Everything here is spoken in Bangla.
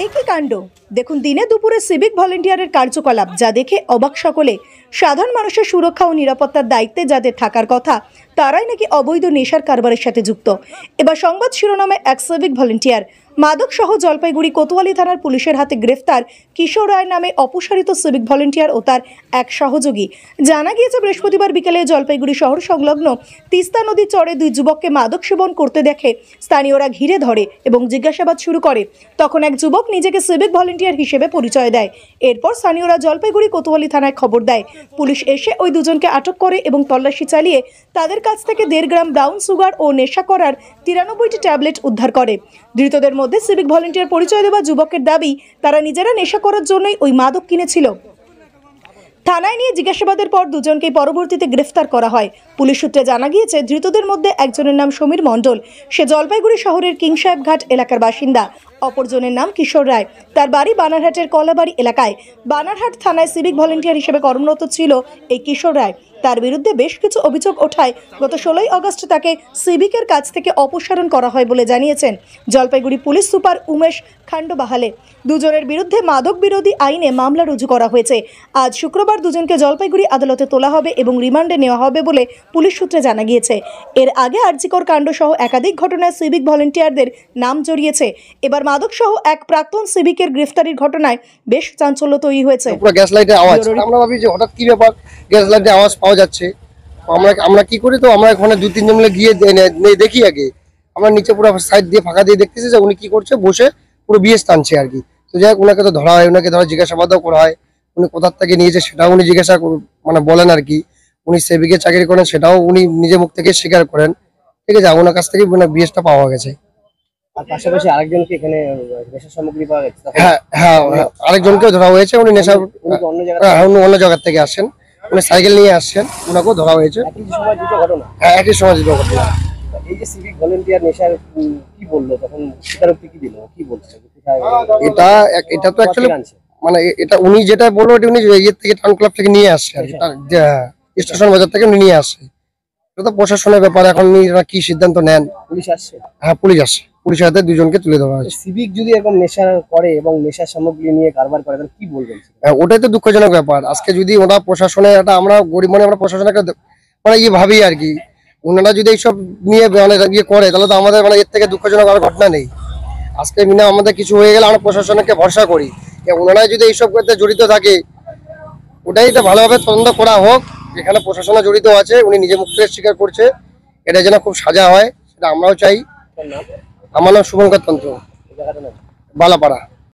একই কাণ্ড দেখুন, দিনে দুপুরে সিভিক ভলেন্টিয়ারের কার্যকলাপ যা দেখে অবাক সকলে। সাধারণ মানুষের সুরক্ষা ও নিরাপত্তার দায়িত্বে যাদের থাকার কথা তারাই নাকি অবৈধ নেশার কারবারের সাথে যুক্ত। এবার সংবাদ শিরোনামে এক সিভিক ভলেন্টিয়ার মাদক সহ জলপাইগুড়ি কোতোয়ালি থানার পুলিশের হাতে গ্রেফতার কিশোর রায় নামে অপসারিত সিভিক ভলেন্টিয়ার ও তার এক সহযোগী। জানা গিয়েছে বৃহস্পতিবার বিকেলে জলপাইগুড়ি শহর সংলগ্ন তিস্তা নদীর চরে দুই যুবককে মাদক সেবন করতে দেখে স্থানীয়রা ঘিরে ধরে এবং জিজ্ঞাসাবাদ শুরু করে। তখন এক যুবক নিজেকে সিভিক ভলেন্টিয়ার হিসেবে পরিচয় দেয়। এরপর স্থানীয়রা জলপাইগুড়ি কোতোয়ালি থানায় খবর দেয়। পুলিশ এসে ওই দুজনকে আটক করে এবং তল্লাশি চালিয়ে তাদের কাছ থেকে 1.5 গ্রাম ব্রাউন সুগার ও নেশা করার 93টি ট্যাবলেট উদ্ধার করে। ধৃতদের মধ্যে সিভিক ভলেন্টিয়ার পরিচয় দেওয়া যুবকের দাবি তারা নিজেরা নেশা করার জন্যই ওই মাদক কিনেছিল। থানায় নিয়ে জিজ্ঞাসাবাদের পর দুজনকে পরবর্তীতে গ্রেফতার করা হয়। পুলিশ সূত্রে জানা গিয়েছে ধৃতদের মধ্যে একজনের নাম সমীর মণ্ডল, সে জলপাইগুড়ি শহরের কিংসাহেব ঘাট এলাকার বাসিন্দা। অপরজনের নাম কিশোর রায়, তার বাড়ি বানারহাটের কলাবাড়ি এলাকায়। বানারহাট থানায় সিভিক ভলেন্টিয়ার হিসেবে কর্মরত ছিল এই কিশোর রায়। তার বিরুদ্ধে বেশ কিছু অভিযোগ ওঠায় গত 16 আগস্ট তাকে সিভিকের কাছ থেকে অপসারণ করা হয় বলে জানিয়েছেন জলপাইগুড়ি পুলিশ সুপার উমেশ খান্ডবাহালে। দুজনের বিরুদ্ধে মাদক বিরোধী আইনে মামলা রুজু করা হয়েছে। আজ শুক্রবার দুজনকে জলপাইগুড়ি আদালতে তোলা হবে এবং রিমান্ডে নেওয়া হবে বলে পুলিশ সূত্রে জানা গিয়েছে। এর আগে আরজিকর কাণ্ড সহ একাধিক ঘটনায় সিভিক ভলেন্টিয়ারদের নাম জড়িয়েছে। এবার মাদক সহ এক প্রাক্তন সিভিকের গ্রেফতারির ঘটনায় বেশ চাঞ্চল্য তৈরি হয়েছে। পুরো গ্যাস লাইটের আওয়াজ, আমরা ভাবি যে হঠাৎ কি ব্যাপার, গ্যাস লাইটের আওয়াজ পাওয়া যাচ্ছে। আমরা কি করি, তো আমরা ওখানে 2-3 জন মিলে গিয়ে দেখি। আগে আমরা নিচে পুরো সাইড দিয়ে ফাঁকা দিয়ে দেখতেছি যে উনি কি করছে, বসে পুরো বিএস টানছে আর কি। তো যাই হোক, ওনাকে তো ধরা হয়, ওনাকে ধরা জিজ্ঞাসাবাদও করা হয়। উনি কোথার থেকে নিয়েছে সেটাও উনি জিজ্ঞাসা বলেন আর কি। উনি সিভিকে চাকরি করেন সেটাও উনি নিজে মুখ থেকে স্বীকার করেন। ঠিক আছে, ওনার কাছ থেকে বিএসটা পাওয়া গেছে। আর পাশাপাশি আরেকজনকে এখানে নেশার সামগ্রী পাওয়া গেছে। হ্যাঁ, আরেকজনকেও ধরা হয়েছে। উনি নেশা অন্য জায়গা থেকে আসেন, উনি সাইকেল নিয়ে আসছেন, ওনাকেও ধরা হয়েছে। একই সময় দুটো ঘটনা। এই যে সিভিক ভলেন্টিয়ার নেশার কি বললো তখন, স্বীকারোক্তি কি দিল, কি বলছে? এটা তো অ্যাকচুয়ালি এটা উনি যেটা বললো এটা উনি ইয়ে থেকে টাউন ক্লাব থেকে নিয়ে আসছে আর কি, স্টেশন বাজার থেকে উনি নিয়ে আসছে। এটা তো প্রশাসনের ব্যাপার, এখন কি সিদ্ধান্ত নেন। পুলিশ আসছে? হ্যাঁ, পুলিশ আসছে। পুলিশের হাতে দুজনকে তুলে দেওয়া হয়েছে। সিভিক যদি এরকম নেশা করে এবং নেশার সামগ্রী নিয়ে কারবার করে তাহলে কি বলবেন? ওটাই তো দুঃখজনক ব্যাপার। আজকে যদি ওরা প্রশাসনে আমরা গরিব আমরা প্রশাসনকে ইয়ে ভাবি আর কি, ওনারা যদি এইসব নিয়ে ইয়ে করে তাহলে তো আমাদের এর থেকে দুঃখজনক আর ঘটনা নেই। আজকে আমাদের কিছু হয়ে গেলে আমরা প্রশাসনকে ভরসা করি, ওনারা যদি এইসব করতে জড়িত থাকে ওটাই তো ভালোভাবে তদন্ত করা হোক। এখানে প্রশাসনে জড়িত আছে, উনি নিজে মুখ থেকে স্বীকার করছে, এটা যেন খুব সাজা হয় সেটা আমরাও চাই। আমার নাম শুভঙ্কর তন্ত্র, বালাপাড়া।